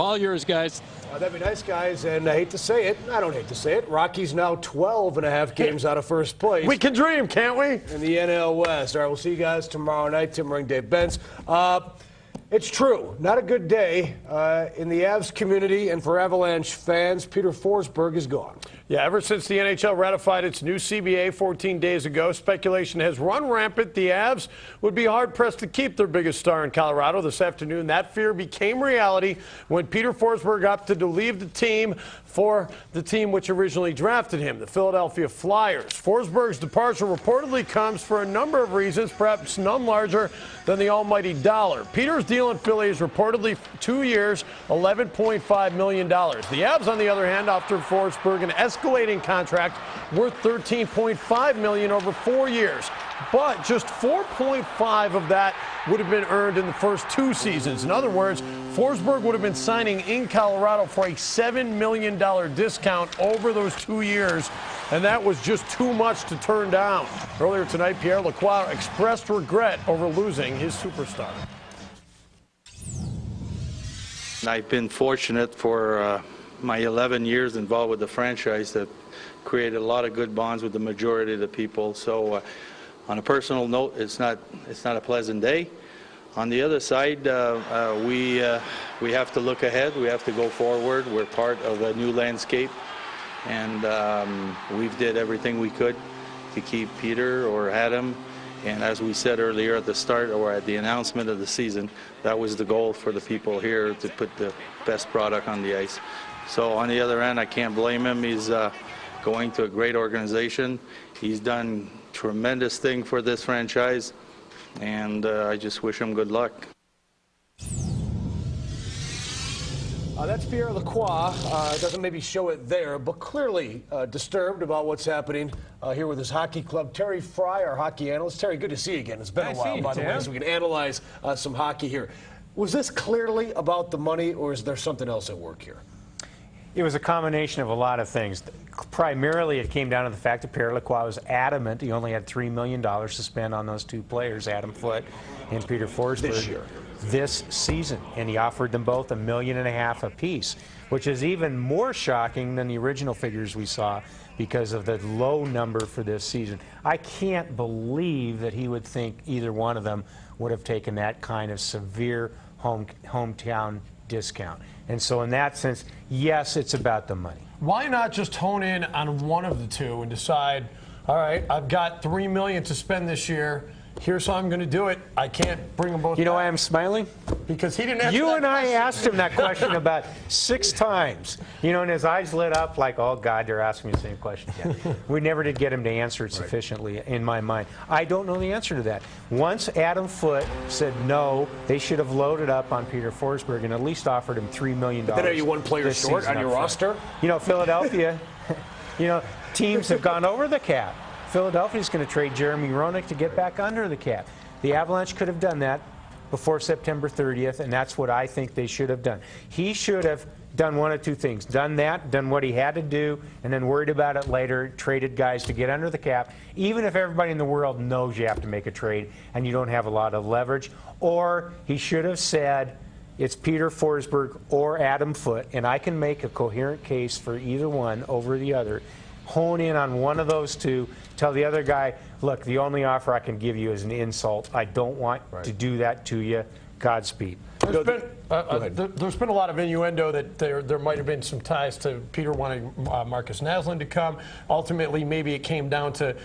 All yours, guys. That'd be nice, guys, and I hate to say it. I don't hate to say it. Rockies now 12.5 games out of first place. We can dream, can't we? In the NL West. All right, we'll see you guys tomorrow night. Tim Ring, Dave Benz. It's true. Not a good day in the Avs community and for Avalanche fans. Peter Forsberg is gone. Yeah, ever since the NHL ratified its new CBA 14 days ago, speculation has run rampant. The Avs would be hard-pressed to keep their biggest star in Colorado this afternoon. That fear became reality when Peter Forsberg opted to leave the team for the team which originally drafted him, the Philadelphia Flyers. Forsberg's departure reportedly comes for a number of reasons, perhaps none larger than the almighty dollar. Peter's deal in Philly is reportedly 2 years, $11.5 million. The Avs, on the other hand, offered Forsberg an escalating contract worth $13.5 million over 4 years. But just 4.5 of that would have been earned in the first 2 seasons. In other words, Forsberg would have been signing in Colorado for a $7 million discount over those 2 years, and that was just too much to turn down. Earlier tonight, Pierre Lacroix expressed regret over losing his superstar. I've been fortunate for my 11 years involved with the franchise to create a lot of good bonds with the majority of the people. So on a personal note, it's not a pleasant day. On the other side, we have to look ahead. We have to go forward. We're part of a new landscape, and we've did everything we could to keep Peter or Adam. And as we said earlier at the start or at the announcement of the season, that was the goal for the people here, to put the best product on the ice. So on the other end, I can't blame him. He's going to a great organization. He's done tremendous thing for this franchise, and I just wish him good luck. That's Pierre Lacroix. Doesn't maybe show it there, but clearly disturbed about what's happening here with his hockey club. Terry Fry, our hockey analyst. Terry, good to see you again. It's been a while, by the way, so we can analyze some hockey here. Was this clearly about the money, or is there something else at work here? It was a combination of a lot of things. Primarily, it came down to the fact that Pierre Lacroix was adamant he only had $3 million to spend on those 2 players, Adam Foote and Peter Forsberg, this season. And he offered them both $1.5 million apiece, which is even more shocking than the original figures we saw because of the low number for this season. I can't believe that he would think either one of them would have taken that kind of severe hometown discount. And so in that sense, yes, it's about the money. Why not just hone in on one of the two and decide, all right, I've got $3 million to spend this year. Here's how I'm going to do it. I can't bring them both You know back. why I'm smiling? Because he didn't answer You that and I question. asked him that question about 6 times. You know, and his eyes lit up like, oh, God, they're asking me the same question again. We never did get him to answer it sufficiently in my mind. I don't know the answer to that. Once Adam Foote said no, they should have loaded up on Peter Forsberg and at least offered him $3 million. Then are you one player short on your roster? You know, Philadelphia, you know, teams have gone over the cap. Philadelphia's going to trade Jeremy Roenick to get back under the cap. The Avalanche could have done that before September 30th, and that's what I think they should have done. He should have done one of 2 things. Done that, done what he had to do, and then worried about it later, traded guys to get under the cap, even if everybody in the world knows you have to make a trade and you don't have a lot of leverage. Or he should have said, it's Peter Forsberg or Adam Foote, and I can make a coherent case for either one over the other. Hone in on one of those 2, tell the other guy, look, the only offer I can give you is an insult. I don't want to do that to you. Godspeed. There's been a lot of innuendo that there might have been some ties to Peter wanting Marcus Naslund to come. Ultimately, maybe it came down to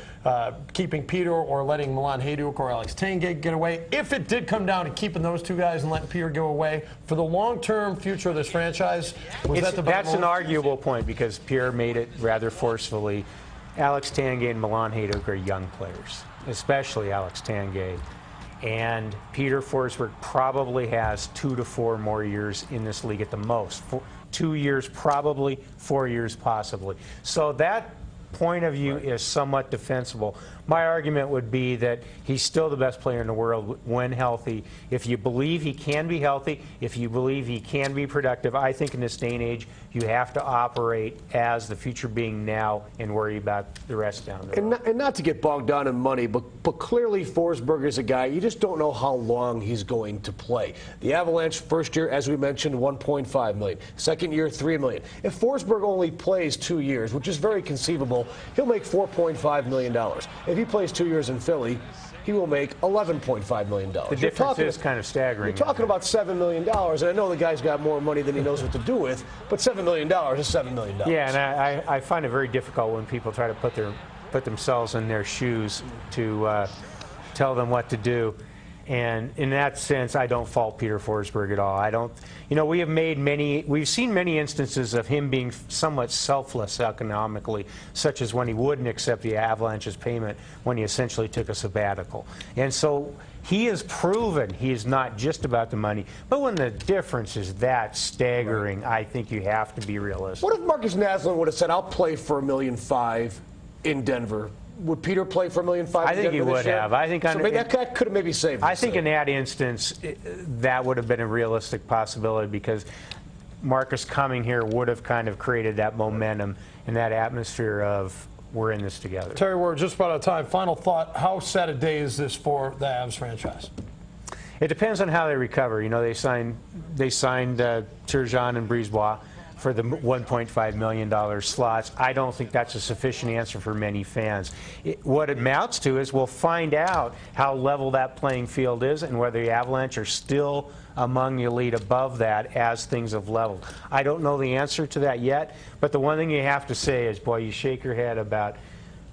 keeping Peter or letting Milan Hajduk or Alex Tanguay get away. If it did come down to keeping those 2 guys and letting Peter go away, for the long-term future of this franchise, that's an arguable point because Pierre made it rather forcefully. Alex Tanguay and Milan Hajduk are young players, especially Alex Tanguay. And Peter Forsberg probably has 2 to 4 more years in this league at the most. 2 years probably, 4 years possibly. So that point of view is somewhat defensible. My argument would be that he's still the best player in the world when healthy. If you believe he can be healthy, if you believe he can be productive, I think in this day and age you have to operate as the future being now and worry about the rest down the road. And not to get bogged down in money, but but clearly Forsberg is a guy, you just don't know how long he's going to play. The Avalanche first year, as we mentioned, $1.5 million. Second year, $3 million. If Forsberg only plays 2 years, which is very conceivable, he'll make $4.5 million. If he plays 2 years in Philly, he will make $11.5 million. The difference is kind of staggering. You're talking about $7 million, and I know the guy's got more money than he knows what to do with, but $7 million is $7 million. Yeah, and I find it very difficult when people try to put themselves in their shoes to tell them what to do. And in that sense, I don't fault Peter Forsberg at all. I don't, you know, we've seen many instances of him being somewhat selfless economically, such as when he wouldn't accept the Avalanche's payment when he essentially took a sabbatical. And so he has proven he is not just about the money, but when the difference is that staggering, I think you have to be realistic. What if Marcus Naslund would have said, I'll play for $1.5 million in Denver? Would Peter play for $1.5 million? I think he would have. I think so that could have maybe saved. I think in that instance, that would have been a realistic possibility because Marcus coming here would have kind of created that momentum and that atmosphere of we're in this together. Terry, we're just about out of time. Final thought: how sad a day is this for the Avs franchise? It depends on how they recover. You know, they signed Turgeon and Brisebois for the $1.5 million slots. I don't think that's a sufficient answer for many fans. What it amounts to is we'll find out how level that playing field is and whether the Avalanche are still among the elite above that as things have leveled. I don't know the answer to that yet, but the one thing you have to say is, boy, you shake your head about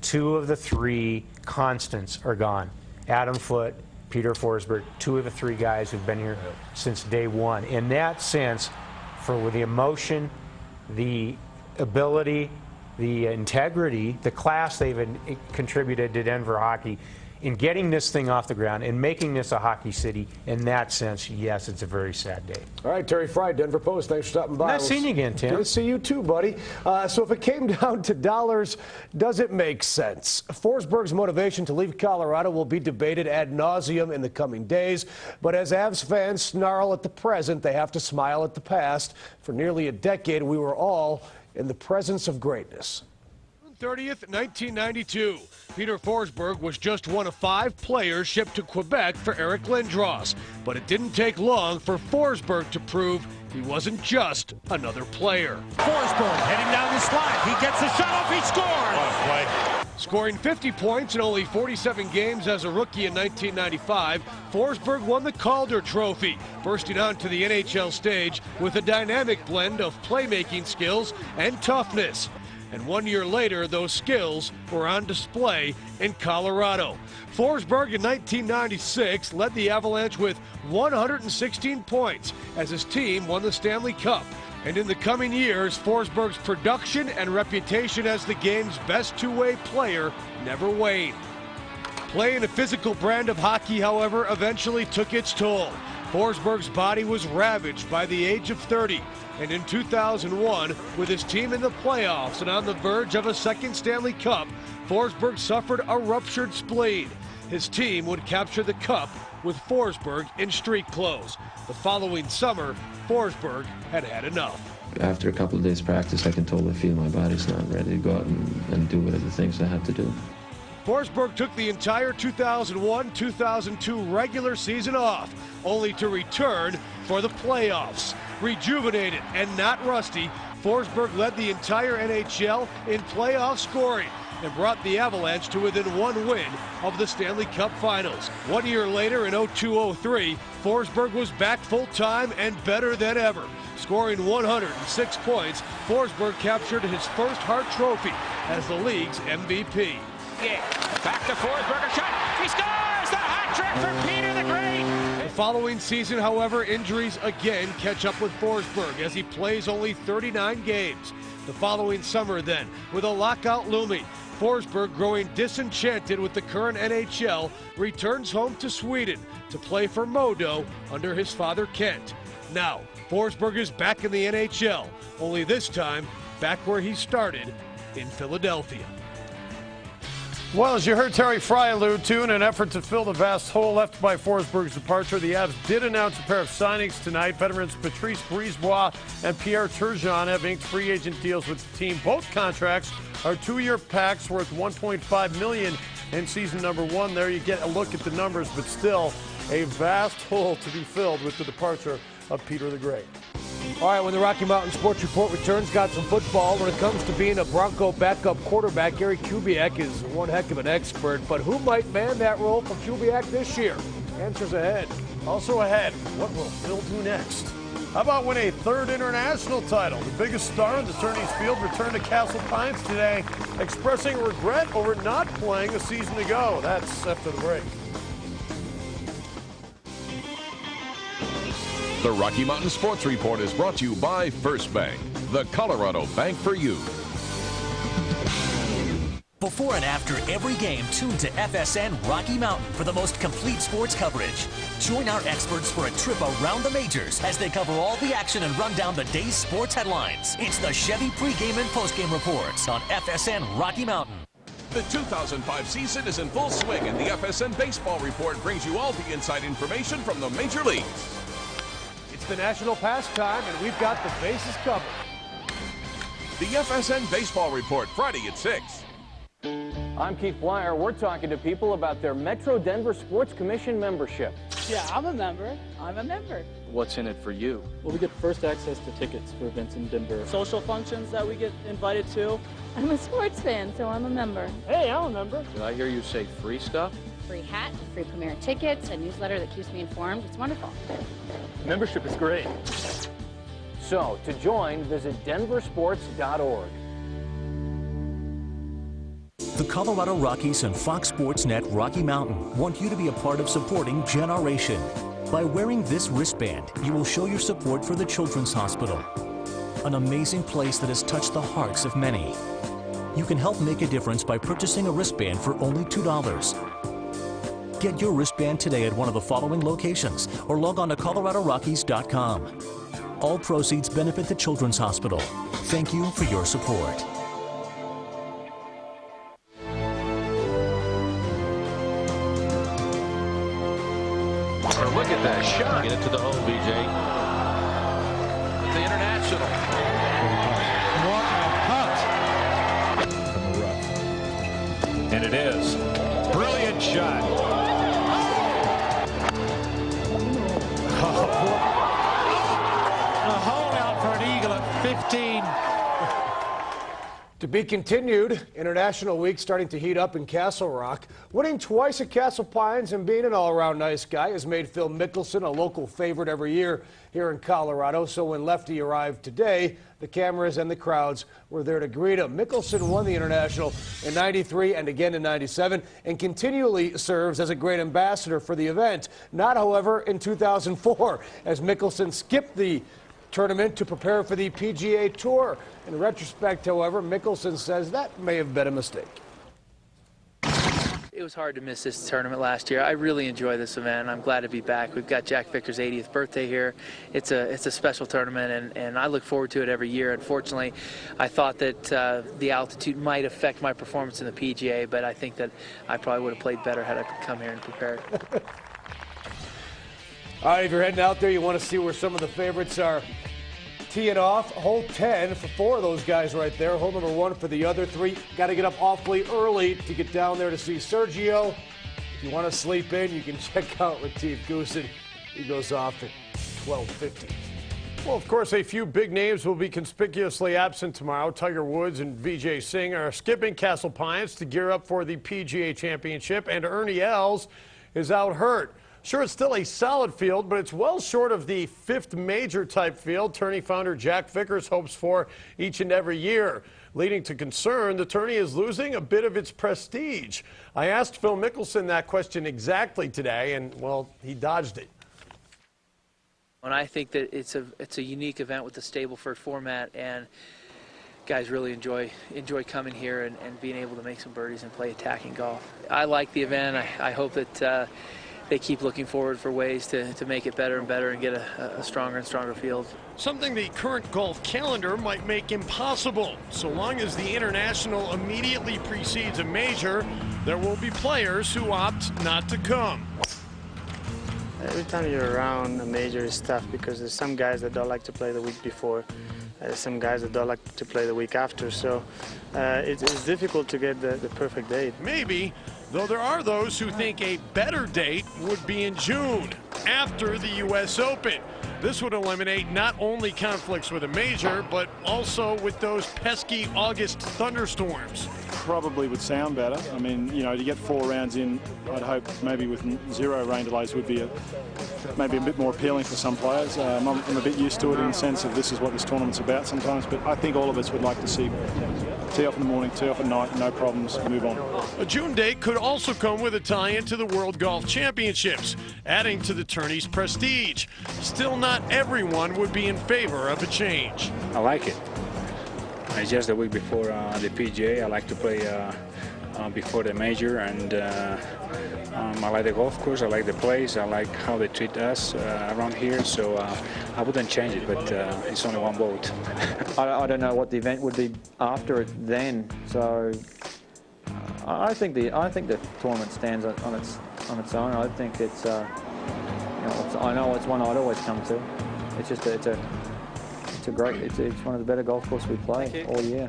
2 of the 3 constants are gone. Adam Foote, Peter Forsberg, 2 of the 3 guys who've been here since day one. In that sense, for the emotion, the ability, the integrity, the class they've contributed to Denver hockey in getting this thing off the ground and making this a hockey city, in that sense, yes, it's a very sad day. All right, Terry Fry, Denver Post, thanks for stopping by. Nice seeing you again, Tim. Good to see you too, buddy. So if it came down to dollars, does it make sense? Forsberg's motivation to leave Colorado will be debated ad nauseum in the coming days, but as Avs fans snarl at the present, they have to smile at the past. For nearly a decade, we were all in the presence of greatness. 30th, 1992. Peter Forsberg was just one of 5 players shipped to Quebec for Eric Lindros. But it didn't take long for Forsberg to prove he wasn't just another player. Forsberg heading down the slide. He gets the shot off. He scores. What a play. Scoring 50 points in only 47 games as a rookie in 1995, Forsberg won the Calder Trophy, bursting onto the NHL stage with a dynamic blend of playmaking skills and toughness. And 1 year later, those skills were on display in Colorado. Forsberg in 1996 led the Avalanche with 116 points as his team won the Stanley Cup. And in the coming years, Forsberg's production and reputation as the game's best two-way player never waned. Playing a physical brand of hockey, however, eventually took its toll. Forsberg's body was ravaged by the age of 30. And in 2001, with his team in the playoffs and on the verge of a second Stanley Cup, Forsberg suffered a ruptured spleen. His team would capture the cup with Forsberg in street clothes. The following summer, Forsberg had had enough. After a couple of days practice, I can totally feel my body's not ready to go out and do whatever things I have to do. Forsberg took the entire 2001-2002 regular season off, only to return for the playoffs. Rejuvenated and not rusty, Forsberg led the entire NHL in playoff scoring and brought the Avalanche to within 1 win of the Stanley Cup Finals. 1 year later in 02-03, Forsberg was back full-time and better than ever. Scoring 106 points, Forsberg captured his first Hart Trophy as the league's MVP. Back to Forsberg, a shot. He scores the hat trick for Peter the Great. The following season, however, injuries again catch up with Forsberg as he plays only 39 games. The following summer then, with a lockout looming, Forsberg, growing disenchanted with the current NHL, returns home to Sweden to play for Modo under his father Kent. Now, Forsberg is back in the NHL, only this time back where he started, in Philadelphia. Well, as you heard Terry Fry allude to, in an effort to fill the vast hole left by Forsberg's departure, the Avs did announce a pair of signings tonight. Veterans Patrice Brisebois and Pierre Turgeon have inked free agent deals with the team. Both contracts are 2-year packs worth $1.5 million in season number 1. There you get a look at the numbers, but still a vast hole to be filled with the departure of Peter the Great. All right, when the Rocky Mountain Sports Report returns, got some football. When it comes to being a Bronco backup quarterback, Gary Kubiak is one heck of an expert, but who might man that role for Kubiak this year? Answers ahead. Also ahead, what will Phil do next? How about win a 3rd international title? The biggest star in the tourney's field returned to Castle Pines today, expressing regret over not playing a season ago. That's after the break. The Rocky Mountain Sports Report is brought to you by Forsberg, the Colorado bank for you. Before and after every game, tune to FSN Rocky Mountain for the most complete sports coverage. Join our experts for a trip around the majors as they cover all the action and run down the day's sports headlines. It's the Chevy pregame and postgame reports on FSN Rocky Mountain. The 2005 season is in full swing, and the FSN Baseball Report brings you all the inside information from the major leagues. It's the national pastime, and we've got the bases covered. The FSN Baseball Report, Friday at 6. I'm Keith Blyer. We're talking to people about their Metro Denver Sports Commission membership. Yeah, I'm a member. I'm a member. What's in it for you? Well, we get first access to tickets for events in Denver. Social functions that we get invited to. I'm a sports fan, so I'm a member. Hey, I'm a member. Did I hear you say free stuff? Free hat, free premiere tickets, a newsletter that keeps me informed. It's wonderful. Membership is great. So, to join, visit denversports.org. The Colorado Rockies and Fox Sports Net Rocky Mountain want you to be a part of supporting Generation. By wearing this wristband, you will show your support for the Children's Hospital, an amazing place that has touched the hearts of many. You can help make a difference by purchasing a wristband for only $2. Get your wristband today at one of the following locations or log on to coloradorockies.com. All proceeds benefit the Children's Hospital. Thank you for your support. Look at that shot. Get it to the hole, BJ. The international. What a putt. And it is. Brilliant shot. A hole out for an eagle at 15. To be continued, International Week starting to heat up in Castle Rock. Winning twice at Castle Pines and being an all-around nice guy has made Phil Mickelson a local favorite every year here in Colorado. So when Lefty arrived today, the cameras and the crowds were there to greet him. Mickelson won the International in '93 and again in '97 and continually serves as a great ambassador for the event. Not, however, in 2004, as Mickelson skipped the tournament to prepare for the PGA Tour. In retrospect, however, Mickelson says that may have been a mistake. It was hard to miss this tournament last year. I really enjoy this event. I'm glad to be back. We've got Jack Vicker's 80th birthday here. It's a special tournament, and I look forward to it every year. Unfortunately, I thought that the altitude might affect my performance in the PGA, but I think that I probably would have played better had I come here and prepared. All right, if you're heading out there, you want to see where some of the favorites are teeing off. Hole 10 for 4 of those guys right there. Hole number 1 for the other 3. Got to get up awfully early to get down there to see Sergio. If you want to sleep in, you can check out Latif Goosen. He goes off at 12:50. Well, of course, a few big names will be conspicuously absent tomorrow. Tiger Woods and Vijay Singh are skipping Castle Pines to gear up for the PGA Championship, and Ernie Els is out hurt. Sure, it's still a solid field, but it's well short of the 5th major type field tourney founder Jack Vickers hopes for each and every year. Leading to concern, the tourney is losing a bit of its prestige. I asked Phil Mickelson that question exactly today, and, well, he dodged it. And I think that it's a unique event with the Stableford format, and guys really enjoy coming here and being able to make some birdies and play attacking golf. I like the event. I hope that they keep looking forward for ways to make it better and better and get a stronger and stronger field. Something the current golf calendar might make impossible. So long as the International immediately precedes a major, there will be players who opt not to come. Every time you're around a major is tough because there's some guys that don't like to play the week before. Some guys that don't like to play the week after. So it's difficult to get the perfect date. Maybe, Though there are those who think a better date would be in June, after the U.S. Open. This would eliminate not only conflicts with a major, but also with those pesky August thunderstorms. Probably would sound better. I mean, you know, to get 4 rounds in, I'd hope maybe with 0 rain delays would be maybe a bit more appealing for some players. I'm a bit used to it in the sense of this is what this tournament's about sometimes, but I think all of us would like to see tee off in the morning, tee off at night, no problems, move on. A June date could also come with a tie-in to the World Golf Championships, adding to the tourney's prestige. Still, not everyone would be in favor of a change. I like it. It's just the week before the PGA. I like to play before the major, and I like the golf course. I like the place. I like how they treat us around here. So I wouldn't change it, but it's only one vote. I don't know what the event would be after it then. So I think the tournament stands on its own. I think it's I know it's one I'd always come to. It's just it's one of the better golf courses we play all year.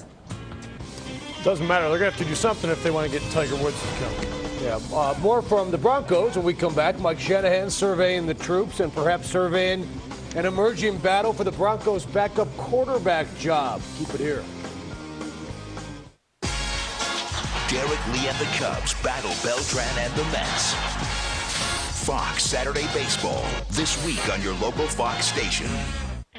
Doesn't matter. They're going to have to do something if they want to get Tiger Woods to come. Yeah, more from the Broncos when we come back. Mike Shanahan surveying the troops and perhaps surveying an emerging battle for the Broncos' backup quarterback job. Keep it here. Derek Lee and the Cubs battle Beltran and the Mets. Fox Saturday Baseball, this week on your local Fox station.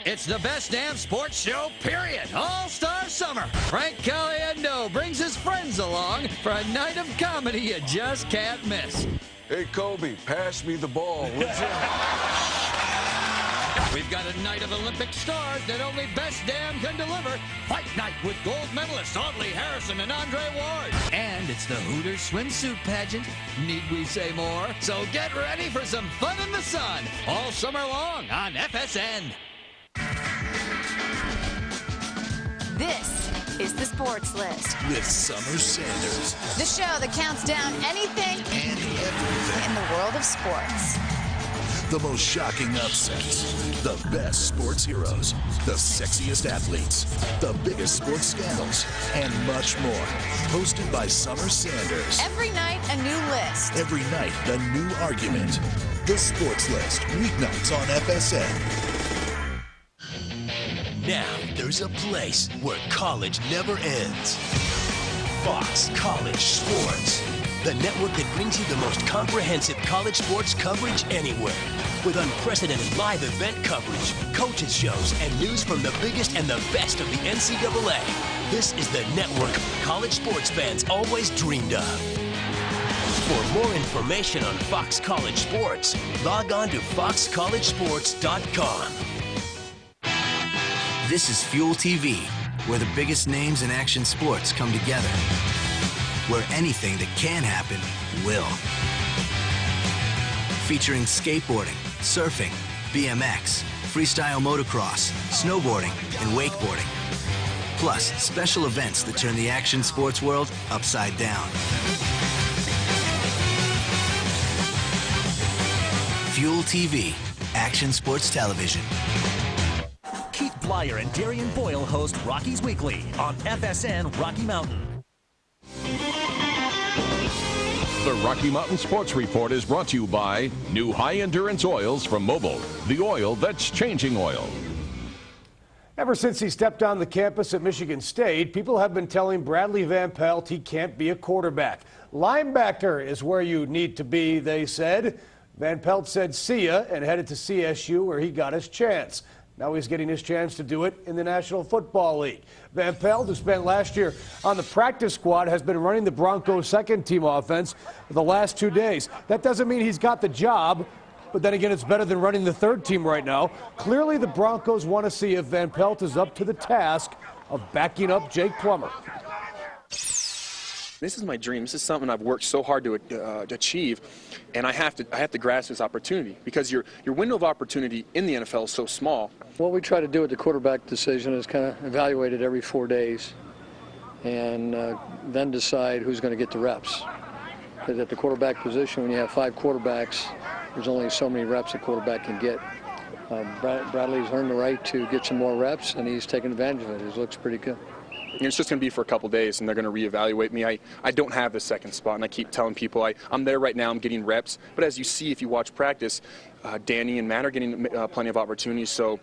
It's the best damn sports show, period. All-Star Summer. Frank Caliendo brings his friends along for a night of comedy you just can't miss. Hey, Kobe, pass me the ball, would you? We've got a night of Olympic stars that only Best Damn can deliver. Fight night with gold medalists Audley Harrison and Andre Ward. And it's the Hooters swimsuit pageant. Need we say more? So get ready for some fun in the sun all summer long on FSN. This is the Sports List with Summer Sanders. The show that counts down anything and everything in the world of sports. The most shocking upsets, the best sports heroes, the sexiest athletes, the biggest sports scandals, and much more. Hosted by Summer Sanders. Every night, a new list. Every night, a new argument. The Sports List, weeknights on FSN. Now, there's a place where college never ends. Fox College Sports. The network that brings you the most comprehensive college sports coverage anywhere. With unprecedented live event coverage, coaches shows, and news from the biggest and the best of the NCAA. This is the network college sports fans always dreamed of. For more information on Fox College Sports, log on to foxcollegesports.com. This is Fuel TV, where the biggest names in action sports come together. Where anything that can happen will. Featuring skateboarding, surfing, BMX, freestyle motocross, snowboarding, and wakeboarding. Plus, special events that turn the action sports world upside down. Fuel TV, action sports television. Keith Blyer and Darian Boyle host Rockies Weekly on FSN Rocky Mountain. The Rocky Mountain Sports Report is brought to you by new high-endurance oils from Mobil, the oil that's changing oil. Ever since he stepped on the campus at Michigan State, people have been telling Bradley Van Pelt he can't be a quarterback. Linebacker is where you need to be, they said. Van Pelt said see ya and headed to CSU where he got his chance. Now he's getting his chance to do it in the National Football League. Van Pelt, who spent last year on the practice squad, has been running the Broncos' second-team offense for the last 2 days. That doesn't mean he's got the job, but then again, it's better than running the third team right now. Clearly, the Broncos want to see if Van Pelt is up to the task of backing up Jake Plummer. This is my dream. This is something I've worked so hard to achieve, and I have to grasp this opportunity because your window of opportunity in the NFL is so small. What we try to do with the quarterback decision is kind of evaluate it every 4 days, and then decide who's going to get the reps. Because at the quarterback position, when you have 5 quarterbacks, there's only so many reps a quarterback can get. Bradley's earned the right to get some more reps, and he's taken advantage of it. It looks pretty good. it's just going to be for a couple days, and they're going to reevaluate me. I don't have the second spot, and I keep telling people I'm there right now. I'm getting reps. But as you see, if you watch practice, Danny and Matt are getting plenty of opportunities. So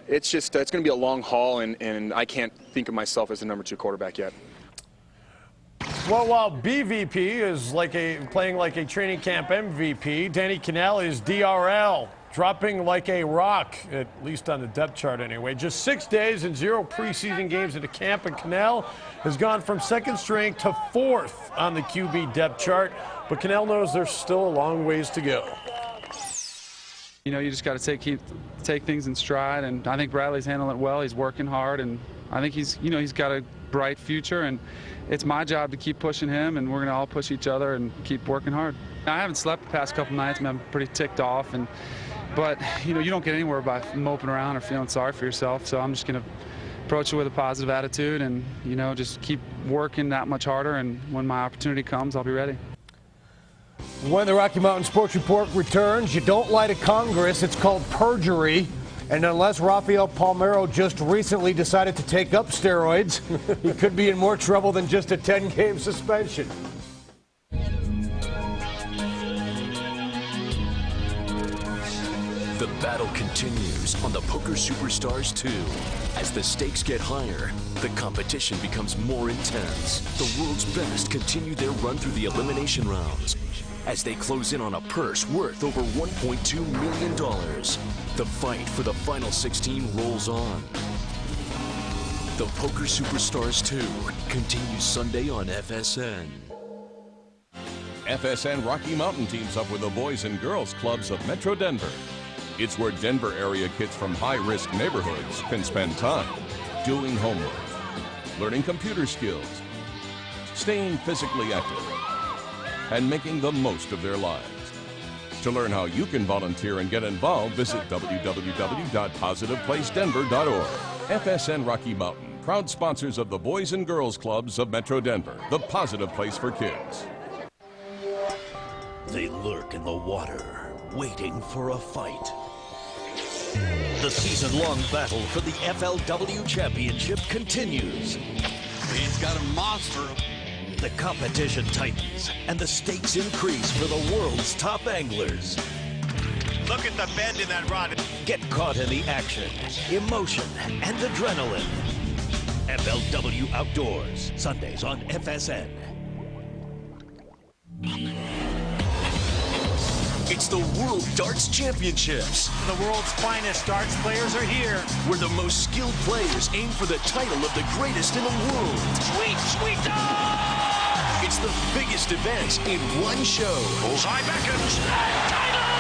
it's just it's going to be a long haul, and I can't think of myself as the number 2 quarterback yet. Well, while BVP is playing like a training camp MVP, Danny Cannell is DRL, dropping like a rock, at least on the depth chart anyway. Just 6 days and 0 preseason games into camp, and Cannell has gone from 2nd string to 4th on the QB depth chart. But Cannell knows there's still a long ways to go. You know, you just got to take things in stride, and I think Bradley's handling it well. He's working hard, and I think he's got a bright future, and it's my job to keep pushing him, and we're going to all push each other and keep working hard. I haven't slept the past couple nights. I'm pretty ticked off, but you don't get anywhere by moping around or feeling sorry for yourself. So I'm just going to approach it with a positive attitude, and just keep working that much harder. And when my opportunity comes, I'll be ready. When the Rocky Mountain Sports Report returns, you don't lie to Congress. It's called perjury. And unless Rafael Palmeiro just recently decided to take up steroids, he could be in more trouble than just a 10-game suspension. The battle continues on the Poker Superstars 2. As the stakes get higher, the competition becomes more intense. The world's best continue their run through the elimination rounds as they close in on a purse worth over $1.2 million. The fight for the final 16 rolls on. The Poker Superstars 2 continues Sunday on FSN. FSN Rocky Mountain teams up with the Boys and Girls Clubs of Metro Denver. It's where Denver area kids from high-risk neighborhoods can spend time doing homework, learning computer skills, staying physically active, and making the most of their lives. To learn how you can volunteer and get involved, visit www.positiveplacedenver.org. FSN Rocky Mountain, proud sponsors of the Boys and Girls Clubs of Metro Denver, the positive place for kids. They lurk in the water, waiting for a fight. The season-long battle for the FLW Championship continues. He's got a monster. The competition tightens, and the stakes increase for the world's top anglers. Look at the bend in that rod. Get caught in the action, emotion, and adrenaline. FLW Outdoors, Sundays on FSN. It's the World Darts Championships. The world's finest darts players are here. Where the most skilled players aim for the title of the greatest in the world. Sweet, sweet dart! It's the biggest event in one show. Bullseye beckons. Title!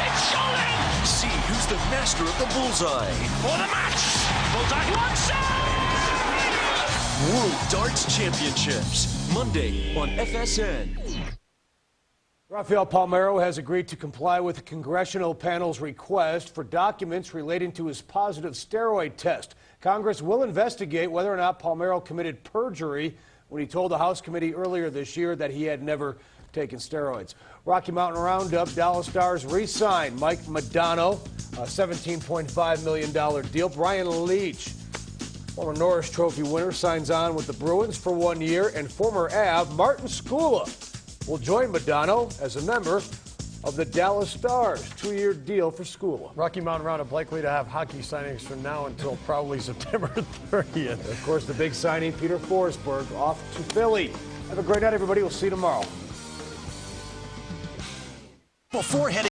It's showing! See who's the master of the bullseye. For the match! Bullseye one side! World Darts Championships, Monday on FSN. Rafael Palmeiro has agreed to comply with the congressional panel's request for documents relating to his positive steroid test. Congress will investigate whether or not Palmeiro committed perjury when he told the House committee earlier this year that he had never taken steroids. Rocky Mountain Roundup, Dallas Stars re-signed Mike Modano, a $17.5 million deal. Brian Leach, former Norris Trophy winner, signs on with the Bruins for 1 year, and former Av Martin Skula will join Modano as a member of the Dallas Stars. 2-year deal for Skula. Rocky Mountain Roundup likely to have hockey signings from now until probably September 30th. Of course, the big signing, Peter Forsberg, off to Philly. Have a great night, everybody. We'll see you tomorrow. Before heading